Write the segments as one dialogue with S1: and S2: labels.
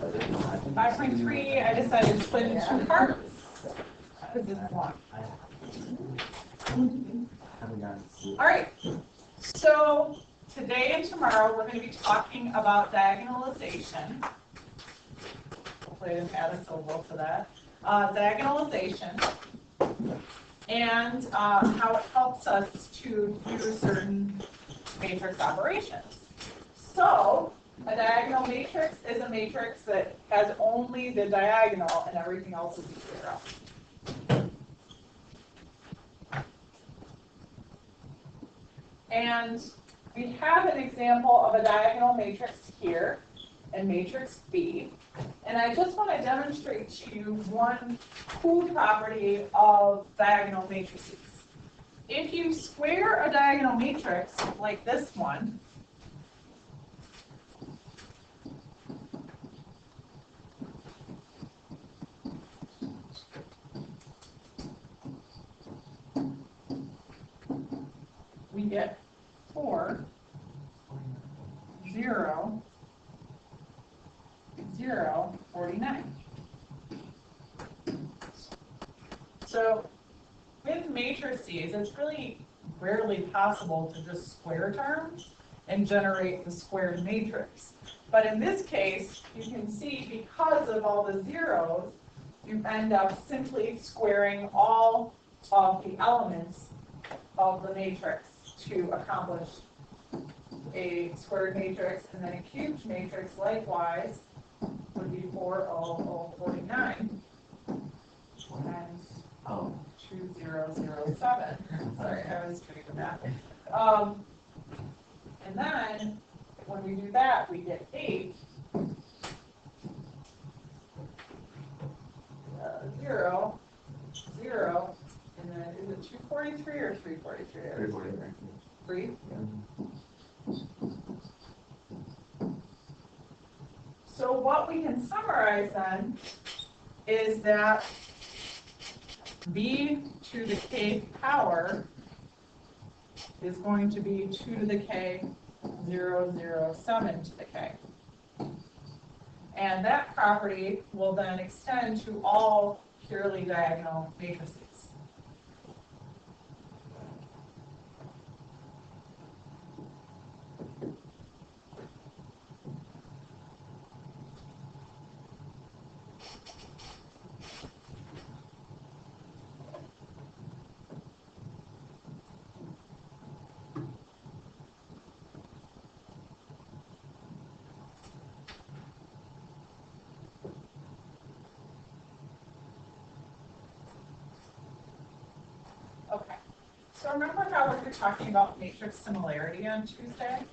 S1: 5.3, I decided to split into two parts because it's long. All right, so today and tomorrow we're going to be talking about diagonalization. Hopefully I didn't add a syllable to that. Diagonalization and how it helps us to do certain matrix operations. So a diagonal matrix is a matrix that has only the diagonal and everything else is zero. And we have an example of a diagonal matrix here in matrix B. And I just want to demonstrate to you one cool property of diagonal matrices. If you square a diagonal matrix like this one, we get 4, 0, 0, 49. So with matrices, it's really rarely possible to just square terms and generate the squared matrix. But in this case, you can see because of all the zeros, you end up simply squaring all of the elements of the matrix to accomplish a squared matrix, and then a cubed matrix likewise would be 4, 0, 0, 49 times 2, 0, 0, 7. Sorry, I was doing the math. And then when we do that, we get 8, 0, 0, and then is it 243 or 343? 343. 3? So what we can summarize then is that b to the k power is going to be 2 to the k 0, 0, 7 to the k. And that property will then extend to all purely diagonal matrices. Okay, so remember how we were talking about matrix similarity on Tuesday?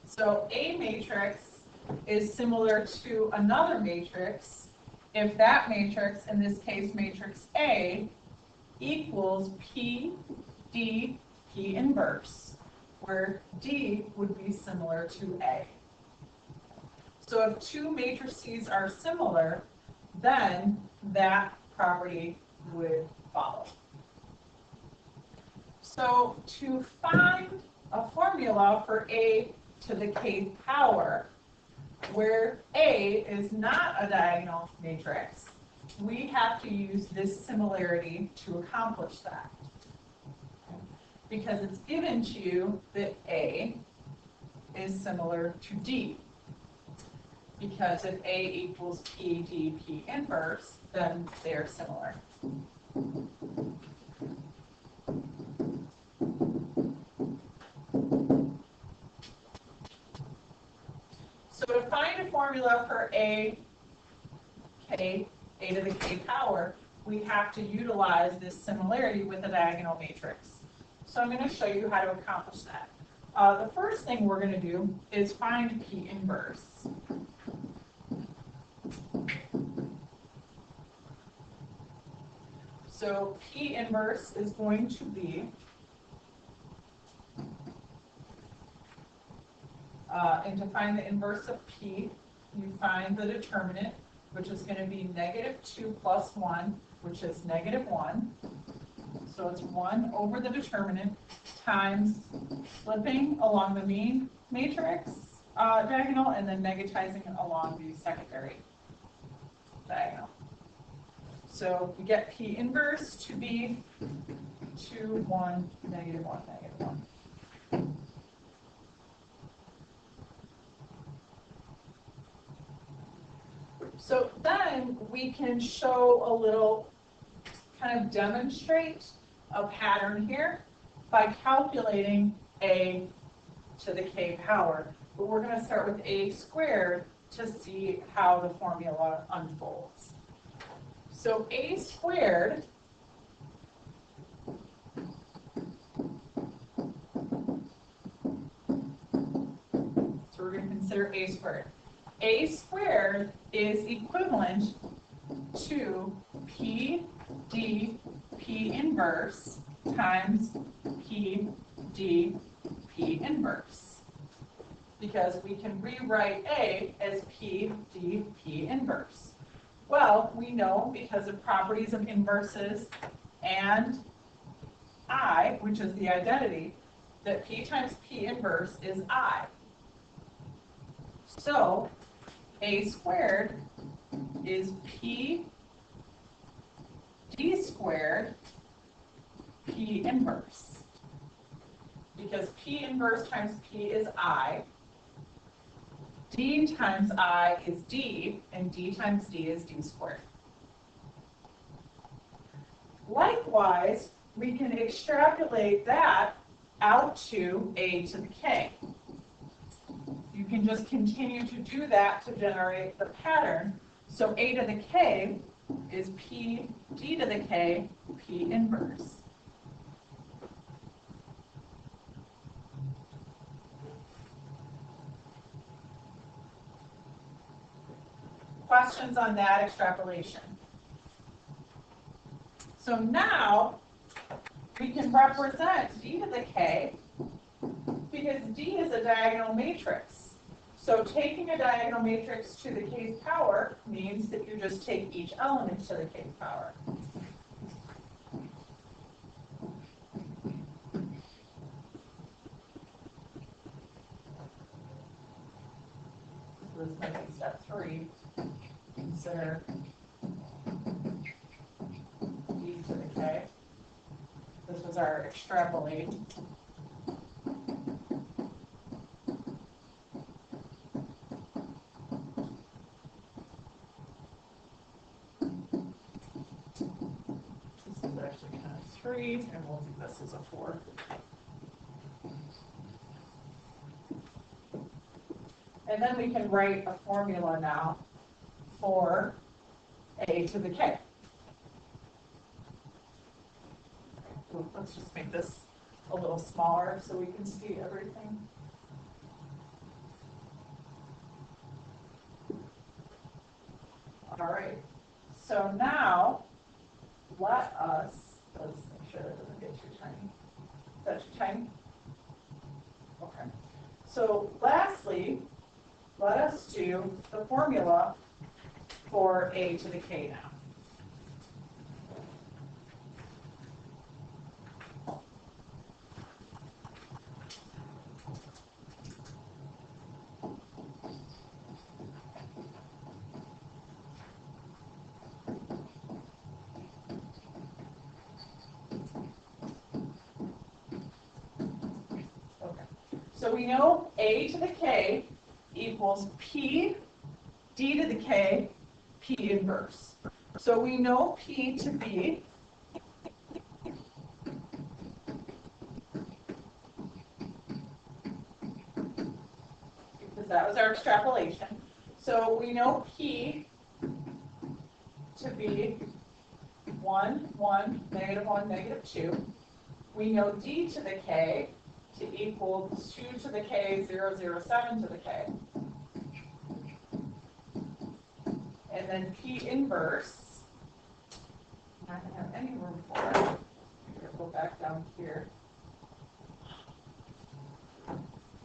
S1: So a matrix is similar to another matrix if that matrix, in this case matrix A, equals P, D, P inverse, where D would be similar to A. So if two matrices are similar, then that property would follow. So to find a formula for a to the k power, where A is not a diagonal matrix, we have to use this similarity to accomplish that. Because it's given to you that A is similar to D. Because if A equals P, D, P inverse, then they are similar. So to find a formula for a to the k power, we have to utilize this similarity with a diagonal matrix. So I'm going to show you how to accomplish that. The first thing we're going to do is find P inverse. So P inverse is going to be, and to find the inverse of P, you find the determinant, which is going to be -2 plus 1, which is -1. So it's 1 over the determinant times flipping along the mean matrix diagonal and then negatizing it along the secondary diagonal. So we get P inverse to be 2, 1, negative 1, negative 1. So then we can show a little, kind of demonstrate a pattern here by calculating a to the k power. But we're going to start with a squared to see how the formula unfolds. So a squared so we're going to consider a squared. A squared is equivalent to P d P inverse times P d P inverse, because we can rewrite A as P d P inverse. Well, we know because of properties of inverses and I, which is the identity, that P times P inverse is I. So A squared is P d squared P inverse, because P inverse times P is I, D times I is D, and D times D is D squared. Likewise, we can extrapolate that out to A to the K. You can just continue to do that to generate the pattern. So A to the K is P D to the K P inverse. Questions on that extrapolation? So now we can represent D to the K because D is a diagonal matrix. So taking a diagonal matrix to the k's power means that you just take each element to the k's power. So this might be step 3. Consider D to the K. This was our extrapolate. This is actually kind of 3, and we'll do this as a 4. And then we can write a formula now for A to the K. Let's just make this a little smaller so we can see everything. All right, so now let's make sure that doesn't get too tiny. Is that too tiny? Okay. So lastly, let us do the formula for A to the K now. So we know A to the K equals P D to the K P inverse. So we know P to be because that was our extrapolation. So we know P to be 1, 1, negative 1, negative 2. We know D to the K to equal 2 to the K, 0, 0, 7 to the K. And then P inverse, I'm not going to have any room for it. Here, go back down here.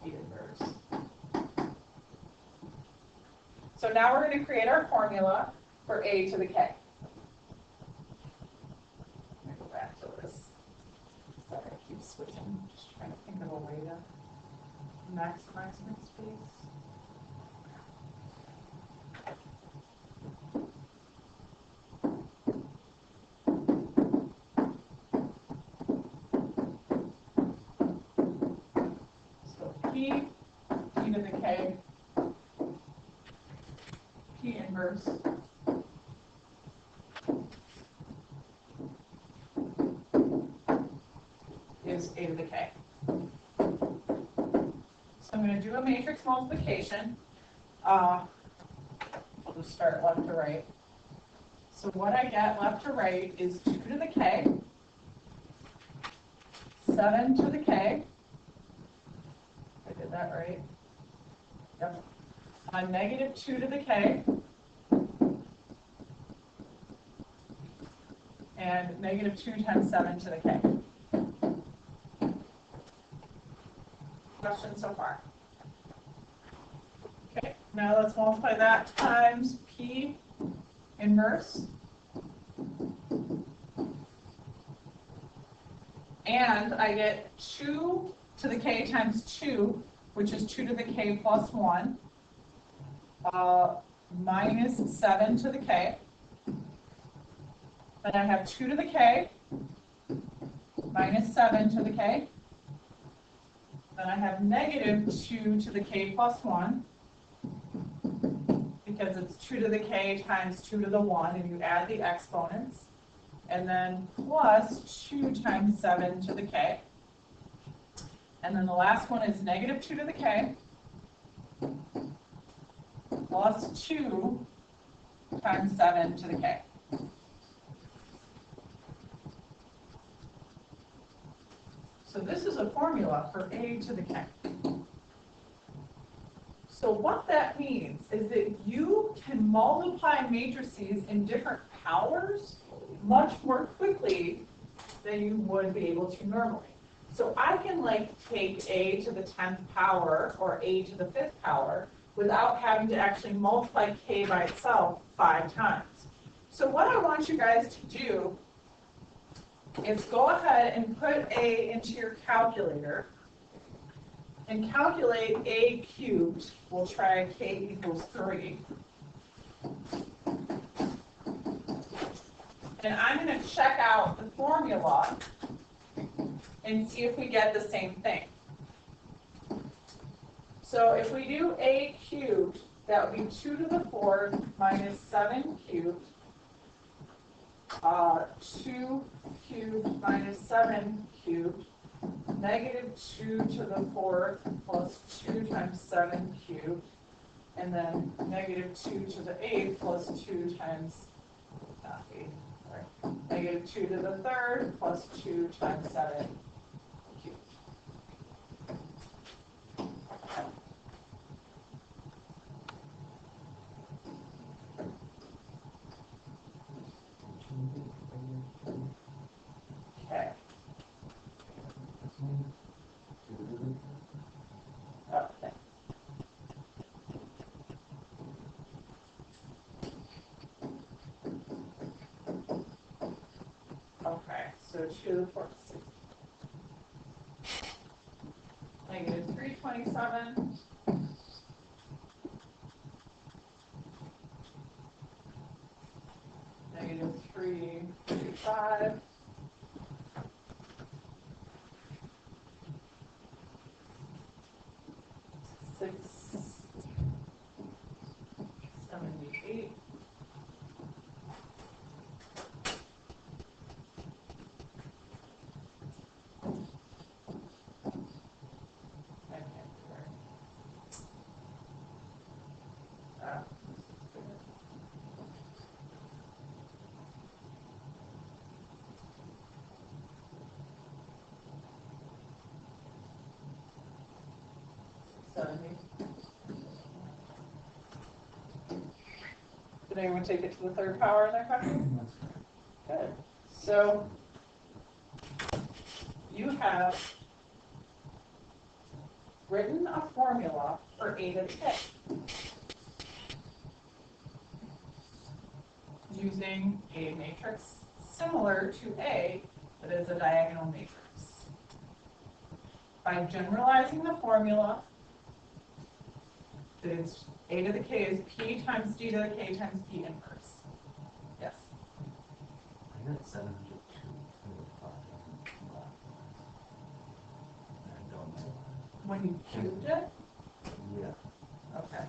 S1: P inverse. So now we're going to create our formula for A to the K. Let me go back to this. Sorry, I keep switching. Just trying to think of a way to maximize my space. the k, P inverse is A to the k. So I'm going to do a matrix multiplication. I'll just start left to right. So what I get left to right is 2 to the k, 7 to the k. I did that right. Yep. Negative 2 to the k, and negative 2 times 7 to the k. Questions so far? Okay, now let's multiply that times P inverse. And I get 2 to the k times 2, which is 2 to the k plus 1, minus 7 to the k. Then I have 2 to the k, minus 7 to the k. Then I have negative 2 to the k plus 1, because it's 2 to the k times 2 to the 1, and you add the exponents. And then plus 2 times 7 to the k. And then the last one is negative 2 to the k, plus 2 times 7 to the k. So this is a formula for A to the k. So what that means is that you can multiply matrices in different powers much more quickly than you would be able to normally. So I can take A to the 10th power or A to the 5th power without having to actually multiply k by itself 5 times. So what I want you guys to do is go ahead and put A into your calculator and calculate A cubed. We'll try k equals 3. And I'm going to check out the formula and see if we get the same thing. So if we do A cubed, that would be 2 to the 4th minus 7 cubed. 2 cubed minus 7 cubed, negative 2 to the 4th plus 2 times 7 cubed, and then negative 2 to the 8th plus 2 times, not 8, sorry, negative 2 to the 3rd plus 2 times 7 cubed. Okay. Okay. Okay, so 2 to the 4th. Negative 327. Negative 335. Six 78. Did anyone take it to the 3rd power in their question? Good. So you have written a formula for A to the k using a matrix similar to A that is a diagonal matrix. By generalizing the formula, that is A to the k is P times D to the k times P inverse. Yes?
S2: I got 702. I don't know.
S1: When you cubed it?
S2: Yeah.
S1: Okay.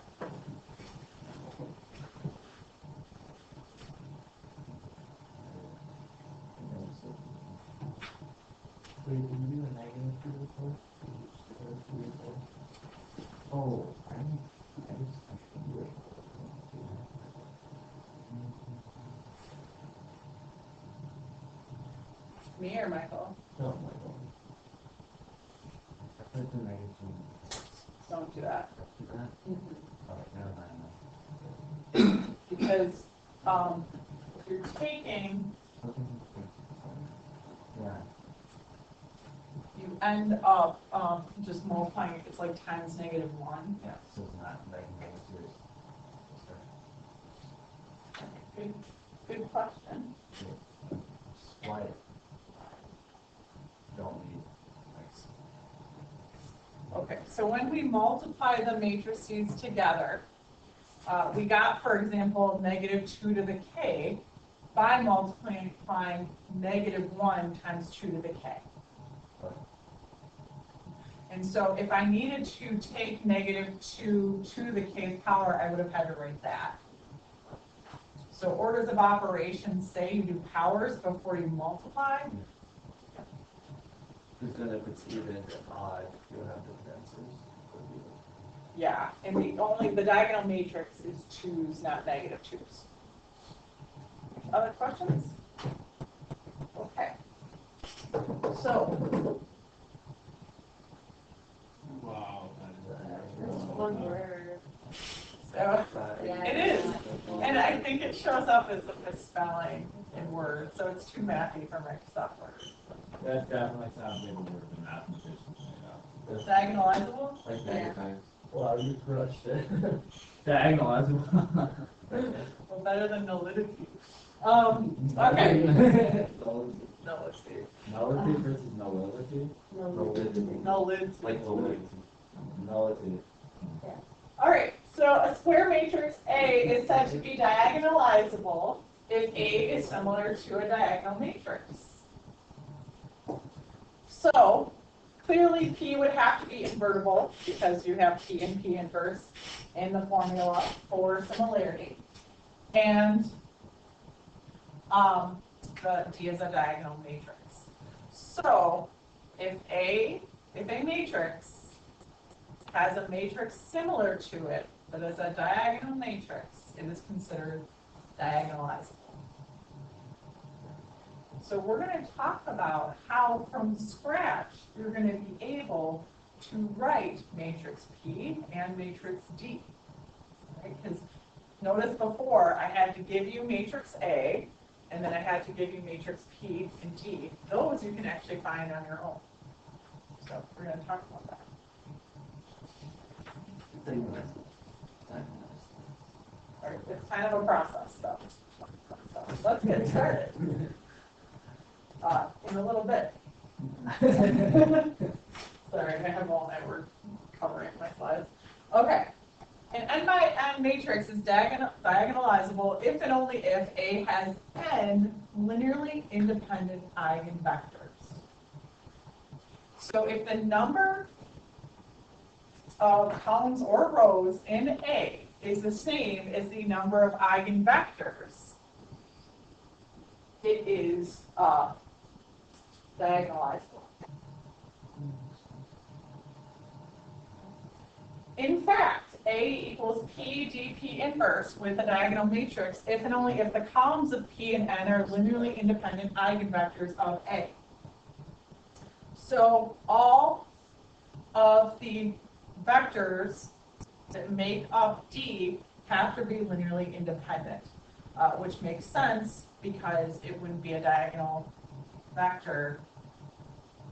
S2: Wait, can you do a negative to the fourth? Oh, I just do it.
S1: Me or Michael?
S2: No, Michael. I put the negative two.
S1: Don't do that.
S2: Do that?
S1: Mhm.
S2: Alright, never mind.
S1: Because if you're taking,
S2: Yeah.
S1: you end up just multiplying it. It's like times -1.
S2: Yeah, so it's not like negative two.
S1: Good question.
S2: Why don't we
S1: Okay, so when we multiply the matrices together, we got, for example, -2 to the k by multiplying -1 times 2 to the k. And so if I needed to take -2 to the kth power, I would have had to write that. So orders of operations say you do powers before you multiply.
S3: Because then if it's even and odd, you'll have different answers.
S1: Yeah, and the diagonal matrix is 2's, not -2's. Other questions? Okay. So.
S3: Wow.
S4: One word.
S1: So
S4: Yeah,
S1: it is, and I think it shows up as a misspelling in Word, so it's too mathy for Microsoft Word.
S3: That definitely sounds like a word for mathematicians, you know.
S1: Diagonalizable?
S2: like
S4: Yeah.
S2: negative?
S3: Wow, you crushed it. Diagonalizable.
S1: Well, better than nulidity. Okay. No, let's see.
S3: Nullity versus nullity?
S1: Nullity.
S2: Like validity.
S3: Nullity.
S1: All right, so a square matrix A is said to be diagonalizable if A is similar to a diagonal matrix. So clearly P would have to be invertible because you have P and P inverse in the formula for similarity. And the D is a diagonal matrix. So if a matrix has a matrix similar to it, but is a diagonal matrix, it is considered diagonalizable. So we're going to talk about how from scratch you're going to be able to write matrix P and matrix D. Because notice before I had to give you matrix A, and then I had to give you matrix P and D. Those you can actually find on your own. So we're going to talk about that. It's kind of a process, though. So let's get started. In a little bit. Sorry, I have all my work covering my slides. Okay. An n by n matrix is diagonalizable if and only if A has n linearly independent eigenvectors. So if the number of columns or rows in A is the same as the number of eigenvectors, it is diagonalizable. In fact, A equals P dP inverse with a diagonal matrix if and only if the columns of P and N are linearly independent eigenvectors of A. So all of the vectors that make up D have to be linearly independent, which makes sense because it wouldn't be a diagonal vector.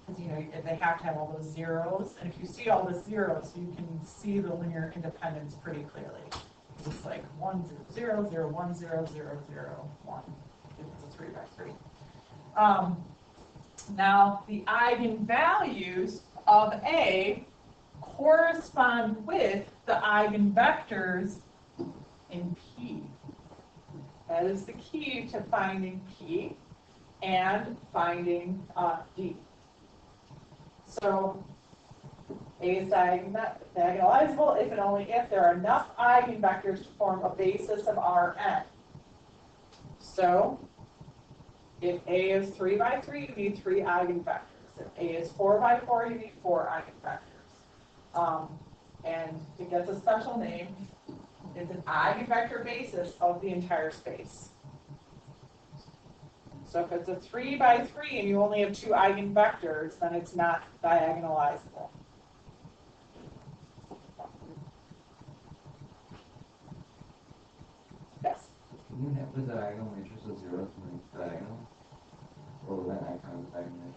S1: Because they have to have all those zeros, and if you see all the zeros, you can see the linear independence pretty clearly. It's like 1 0 0 0 1 0 0 0 1. It's a 3 by 3. Now the eigenvalues of A correspond with the eigenvectors in P. That is the key to finding P and finding D. So A is diagonalizable if and only if there are enough eigenvectors to form a basis of Rn. So, if A is 3 by 3, you need 3 eigenvectors. If A is 4 by 4, you need 4 eigenvectors. And it gets a special name. It's an eigenvector basis of the entire space. So if it's a 3 by 3 and you only have 2 eigenvectors, then it's not diagonalizable. Yes?
S2: Can you have the diagonal matrix of zeros when it's diagonal? Or will that not count as diagonal?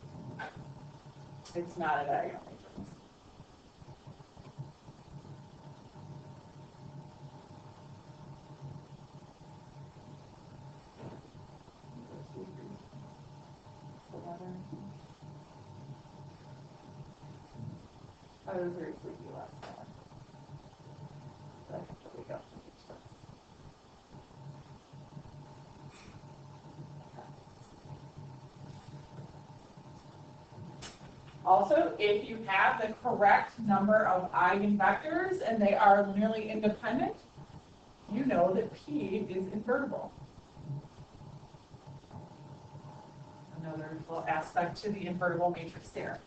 S1: It's not a diagonal matrix. I was very sleepy last night. So I have to wake up. Also, if you have the correct number of eigenvectors and they are linearly independent, you know that P is invertible. Another little aspect to the invertible matrix theorem.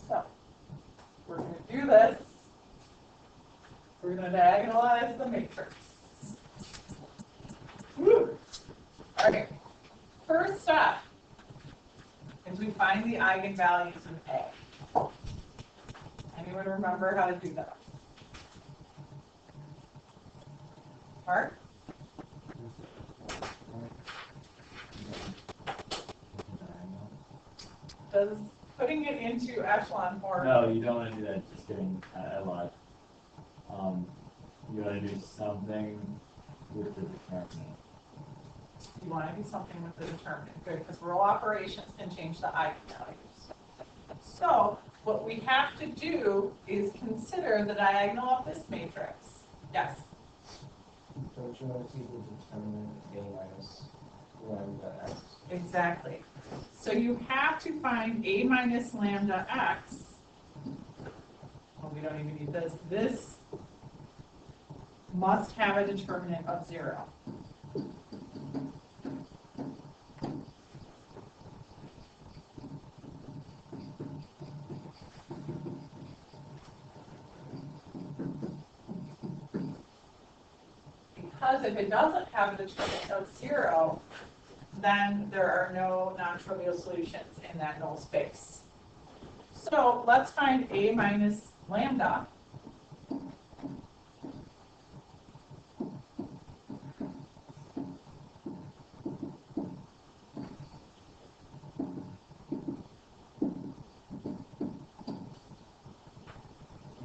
S1: So, we're going to do this. We're going to diagonalize the matrix. Woo. All right. First step is we find the eigenvalues of A. Anyone remember how to do that? Mark? Does putting it into echelon form?
S3: No, you don't want to do that. Just kidding. I lied. You want to do something with the determinant.
S1: You want to do something with the determinant. Good, because row operations can change the eigenvalues. So what we have to do is consider the diagonal of this matrix. Yes?
S2: So it's going to see the determinant A minus lambda x.
S1: Exactly. So you have to find A minus lambda x. Well, we don't even need this. This must have a determinant of 0. Because if it doesn't have a determinant of 0, then there are no non-trivial solutions in that null space. So let's find A minus lambda.
S2: You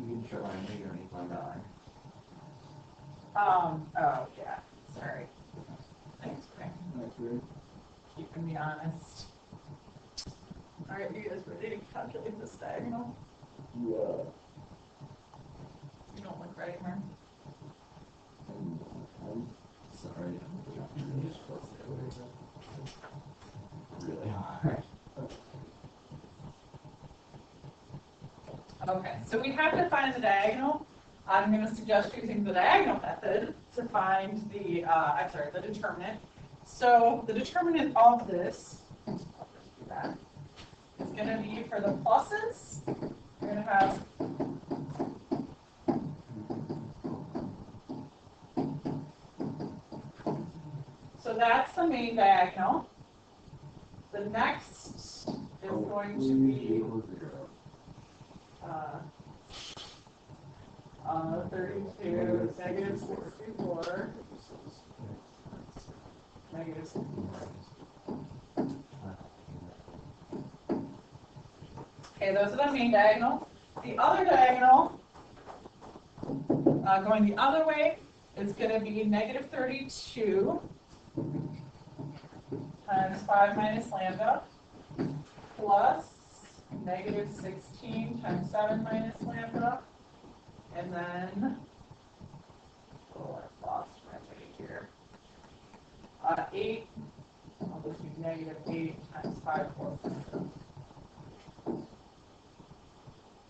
S2: can show lambda, you don't need lambda
S1: Oh yeah, sorry. Thanks, Frank.
S2: That's weird.
S1: Keeping me honest. All right, you guys ready to calculate this diagonal?
S2: Yeah.
S1: You don't look right, Mark.
S2: I'm sorry. I'm just really hard.
S1: Okay, so we have to find the diagonal. I'm going to suggest using the diagonal method to find the, the determinant. So the determinant of this, I'll just do that, is going to be for the pluses. You're going to have so that's the main diagonal. The next is going to be 32, negative 64, negative 64. Okay, those are the main diagonal. The other diagonal Going the other way, it's going to be negative 32 times 5 minus lambda plus negative 16 times 7 minus lambda. And then, oh, I've lost my way here. 8, I'll just do negative 8 times 5 plus lambda.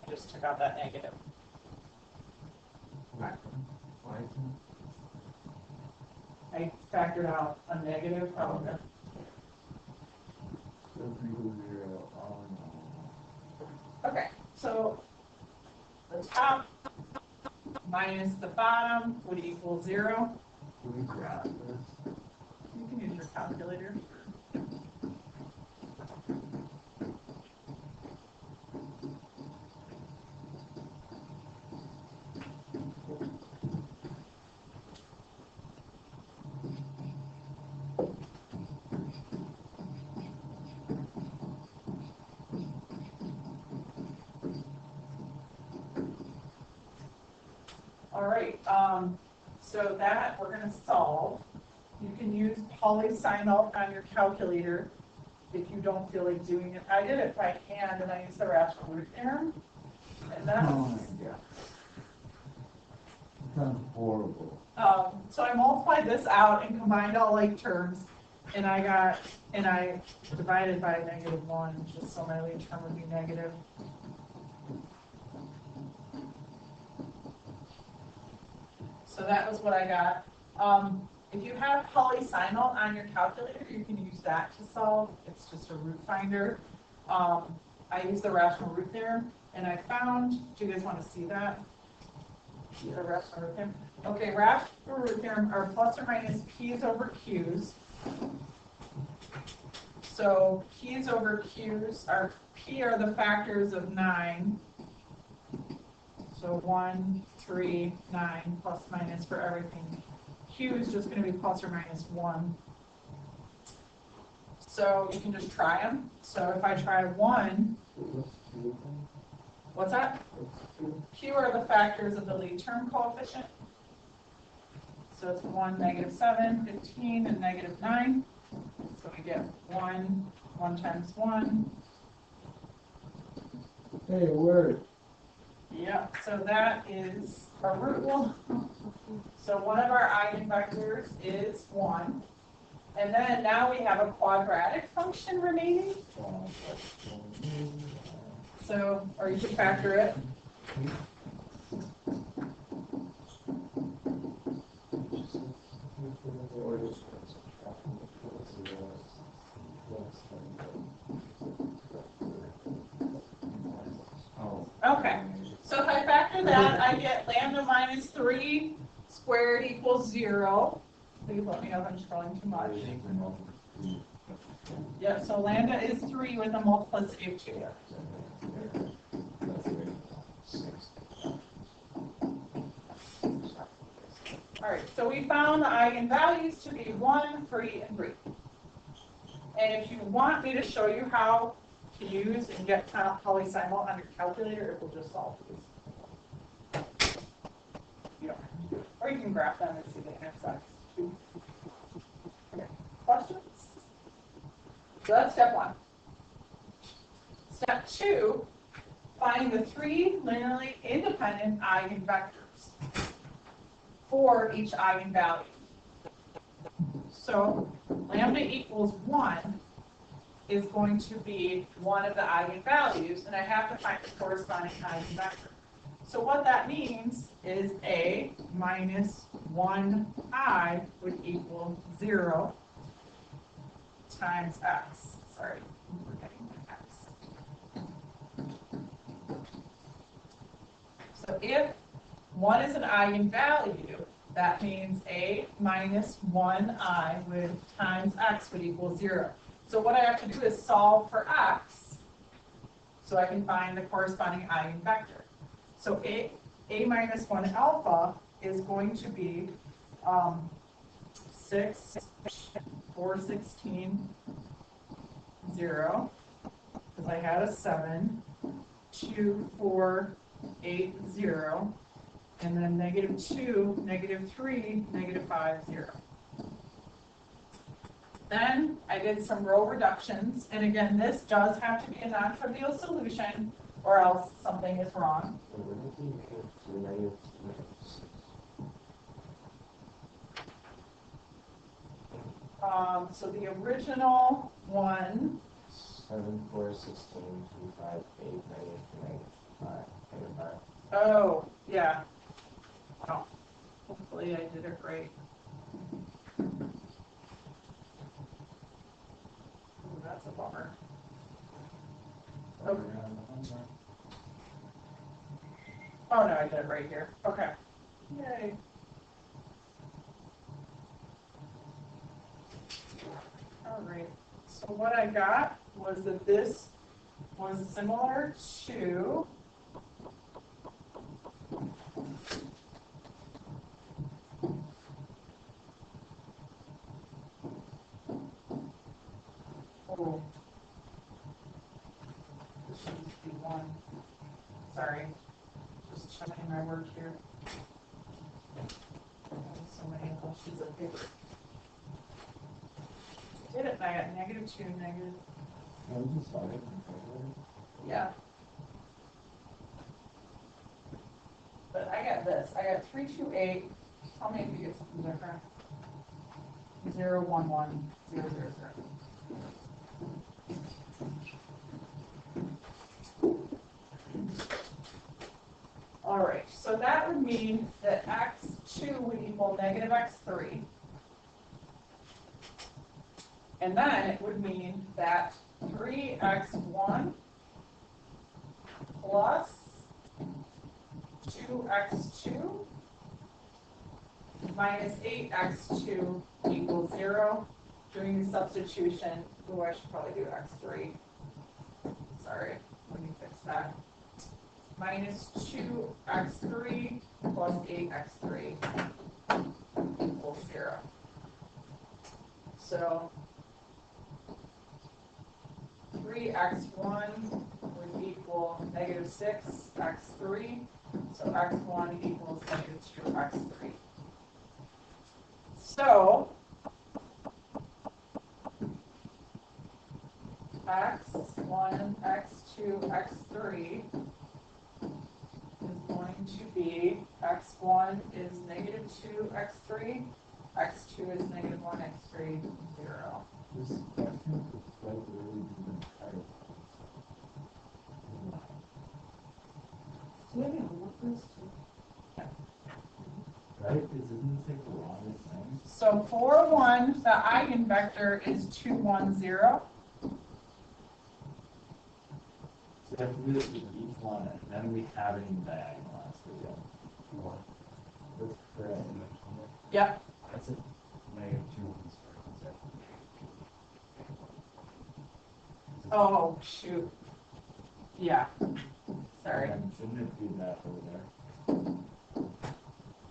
S1: I just took out that negative.
S2: Why is
S1: I factored out a negative. Oh, okay. Okay, so the top minus the bottom would equal 0.
S2: Can we graph this?
S1: You can use your calculator. All right, so that we're going to solve. You can use polysignal on your calculator if you don't feel like doing it. I did it by hand and I used the rational root theorem. And that
S2: Oh
S1: was,
S2: my god. That sounds horrible.
S1: so I multiplied this out and combined all like terms, and I divided by -1 just so my lead term would be negative. So that was what I got. If you have polysignal on your calculator, you can use that to solve. It's just a root finder. I used the rational root theorem, and I found, do you guys want to see that? The rational root theorem? Okay, rational root theorem are plus or minus p's over q's. So p's over q's are, p are the factors of 9. So 1, 3, 9, plus minus for everything. Q is just going to be plus or minus 1. So you can just try them. So if I try 1, what's that? Q are the factors of the lead term coefficient. So it's 1, -7, 15, and -9. So we get 1 times 1.
S2: Hey, it worked.
S1: Yeah, so that is our root one. So one of our eigenvectors is 1. And then now we have a quadratic function remaining. So, or you can factor it. Okay, so if I factor that, I get lambda minus 3 squared equals 0. Please let me know if I'm scrolling too much. Yeah, so lambda is 3 with a multiplicity of 2. All right, so we found the eigenvalues to be 1, 3, and 3. And if you want me to show you how to use and get polysignal on your calculator, it will just solve these. You don't have to do it. Or you can graph them and see the intersects too. Okay, questions? So that's step 1. Step 2, find the 3 linearly independent eigenvectors for each eigenvalue. So lambda equals 1 is going to be one of the eigenvalues, and I have to find the corresponding eigenvector. So what that means is A minus 1I would equal 0 times x. Sorry, I'm forgetting my x. So if 1 is an eigenvalue, that means A minus 1I with times x would equal 0. So what I have to do is solve for x so I can find the corresponding eigenvector. So A minus 1 alpha is going to be 6, 4, 16, 0, because I had a 7, 2, 4, 8, 0, and then -2, -3, -5, 0. Then I did some row reductions, and again, this does have to be a non-trivial solution, or else something is wrong. So the original one,
S5: 7, 4, 16, 2, 5, 8, 9, 5, 5.
S1: oh, yeah. Oh, hopefully I did it right. Ooh, that's a bummer. Okay. Oh, no, I did it right here. Okay. Yay. All right. So what I got was that this was similar to oh, this should be 1. Sorry, just checking my work here. So many of those sheets of paper. Did it, and I got -2, negative. Yeah. But I got this. I got 3, 2, 8. Tell me if you get something different. 0, 1, 1, 0, 0, 0. All right, so that would mean that x2 would equal -x3. And then it would mean that 3x1 plus 2x2 minus 8x2 equals 0. Doing the substitution, oh, I should probably do x3. Sorry, let me fix that. Minus 2x3 plus 8x3 equals 0. So 3x1 would equal -6x3. So x1 equals -2x3. So x1, x2, x3 is going to be x1 is -2x3, x2 is -1x3, 0.
S5: This question is quite really hard.
S4: Do you have any homework for us?
S5: Right? Isn't this like the longest thing?
S1: So for 1, the eigenvector is 2, 1, 0.
S5: So we have to do this with each one, and then we have any diagonal after the other. That's correct.
S1: Yep.
S5: That's it. -2 ones.
S1: Oh, shoot. Yeah. Sorry.
S5: And shouldn't it be that over there?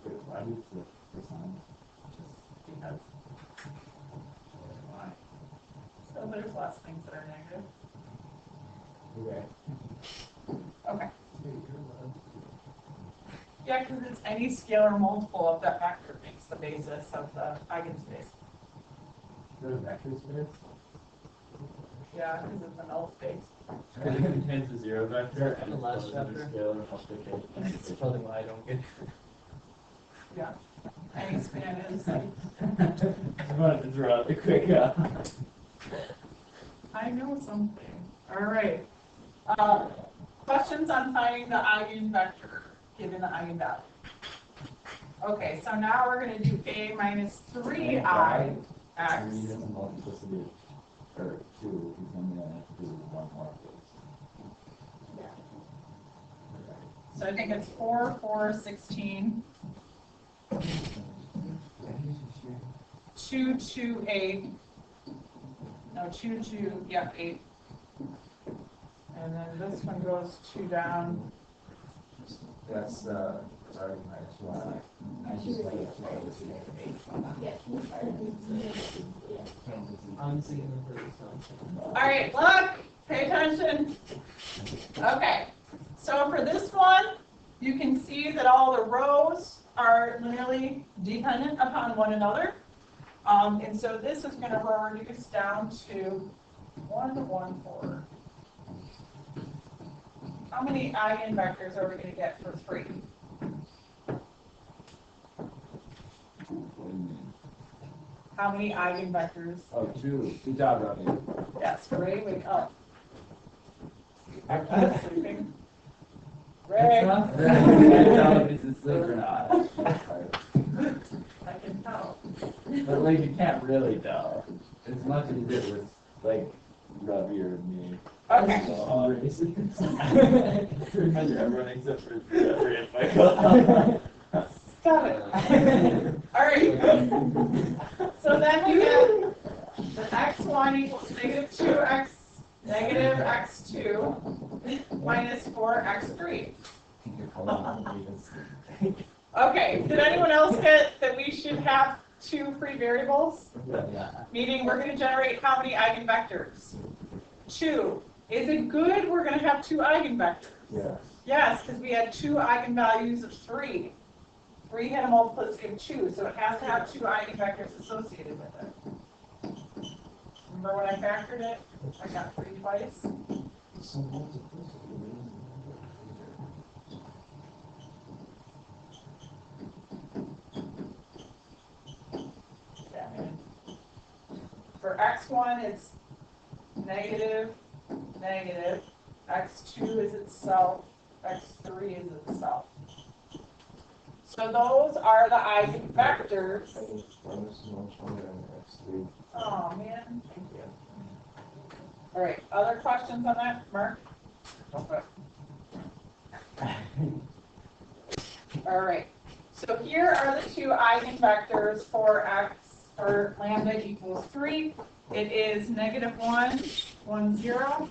S5: Wait, why do you flip the sign? Just because. Why?
S1: So there's less things that are negative.
S5: Okay.
S1: Okay. Yeah, because it's any scalar multiple of that vector makes the basis of the eigenspace.
S5: The vector space?
S1: Yeah, because it's a null space.
S5: Because it contains the zero vector
S3: Is that
S5: and
S3: the last
S5: the
S3: chapter?
S5: scalar multiplication.
S3: That's probably why I don't get.
S1: Yeah. Any span is.
S5: I wanted to throw out the quick.
S1: I know something. All right. Questions on finding the eigenvector given the eigenvalue. Okay, so now we're going to do a minus 3i x.
S5: And we have a multiplicity or 2, because then we only have to do one more of those.
S1: So I think it's 4, 4, 16, 2, 2, 8. No, 2, 2, yeah, 8. And then this one goes 2 down.
S5: That's sorry, -1. I just like it.
S3: I'm seeing the first one.
S1: All right, look, pay attention. Okay, so for this one, You can see that all the rows are linearly dependent upon one another. And so this is going to reduce down to 1, 1, 4. How many eigenvectors are we going to get for 3? How many eigenvectors?
S5: Oh, 2. Good job, Ronnie.
S1: Yes, Ray, wake up.
S5: I
S1: I'm sleeping.
S5: It's
S1: Ray,
S5: not I can't tell if he's asleep or not.
S1: I can tell.
S5: But like you can't really tell. As much as it was like rub your knee.
S1: Okay.
S5: Remember everyone except for Jeffrey and Michael.
S1: Stop it. All right. So then we get the x1 equals -2x, negative x2 minus 4x3. Okay, did anyone else get that we should have 2 free variables?
S5: Yeah.
S1: Meaning we're going to generate how many eigenvectors? 2. Is it good we're going to have 2 eigenvectors?
S5: Yes.
S1: Yes, because we had 2 eigenvalues of 3. 3 had a multiplicity of 2, so it has to have 2 eigenvectors associated with it. Remember when I factored it? I got 3 twice. For x1, it's negative, negative. x2 is itself. x3 is itself. So those are the eigenvectors. Oh, man. Thank you. All right. Other questions on that, Mark? Okay. All right. So here are the 2 eigenvectors for x, or lambda equals 3. It is -1, 1, 0,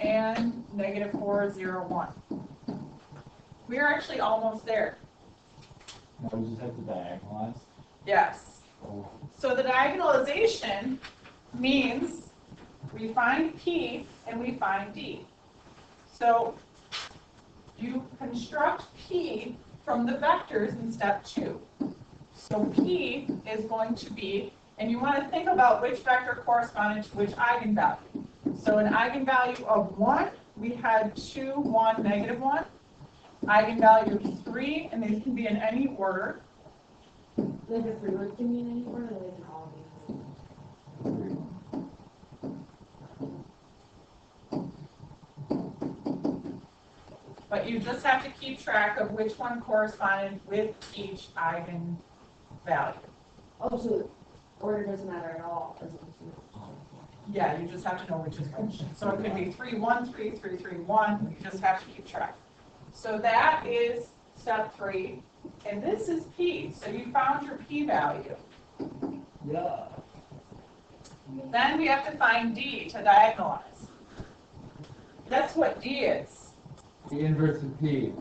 S1: and -4, 0, 1. We're actually almost there.
S5: No, we just have to diagonalize.
S1: Yes. So the diagonalization means we find P and we find D. So you construct P from the vectors in step 2. So P is going to be, and you want to think about which vector corresponded to which eigenvalue. So an eigenvalue of 1, we had 2, 1, -1. Eigenvalue of 3, and these can be in any order.
S4: Like the 3 words can be in any order, or they can all be.
S1: But you just have to keep track of which one corresponded with each eigenvalue.
S4: Oh, so order doesn't matter at all. As long as
S1: Yeah, you just have to know which is which. So it could be 3, 1, 3, 3, 3, 1. You just have to keep track. So that is step 3. And this is P. So you found your P value.
S5: Yeah.
S1: Then we have to find D to diagonalize. That's what D is.
S5: The inverse of P.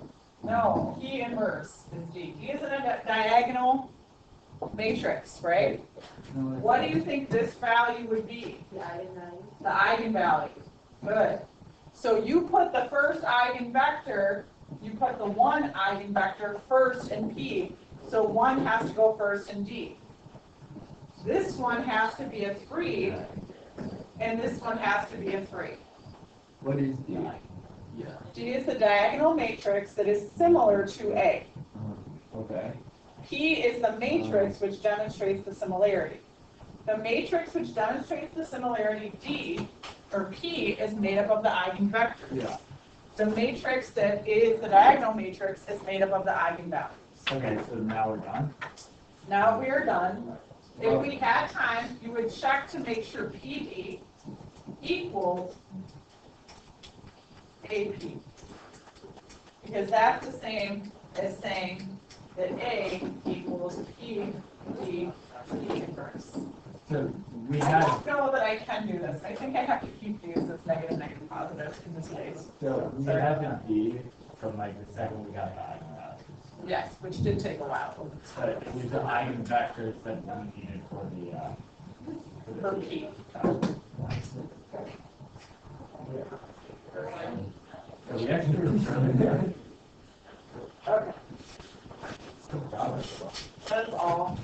S1: No, P inverse is D. D is in a diagonal matrix, right?
S5: No,
S1: What do you think this value would be?
S4: the eigenvalue.
S1: The eigenvalue. Good. So you put the first eigenvector, you put the 1 eigenvector first in P, so 1 has to go first in D. This one has to be a 3, and this one has to be a 3.
S5: What is D? Yeah.
S1: D is the diagonal matrix that is similar to A.
S5: Okay.
S1: P is the matrix which demonstrates the similarity. The matrix which demonstrates the similarity, D, or P, is made up of the eigenvectors.
S5: Yeah.
S1: The matrix that is the diagonal matrix is made up of the eigenvalues.
S5: Okay, so now we're done.
S1: Now we are done. If we had time, you would check to make sure PD equals AP. Because that's the same as saying that A equals P, D, P inverse.
S5: So we
S1: I
S5: had,
S1: don't know that I can do this. I think I have to keep these as negative, negative, positive in this case.
S5: so we had the D from like the second we got the eigenvalues.
S1: Yes, which did take a while.
S5: But it was the eigenvectors that we needed for
S1: For
S5: the
S1: P.
S5: So we actually were really good.
S1: Okay, that's all.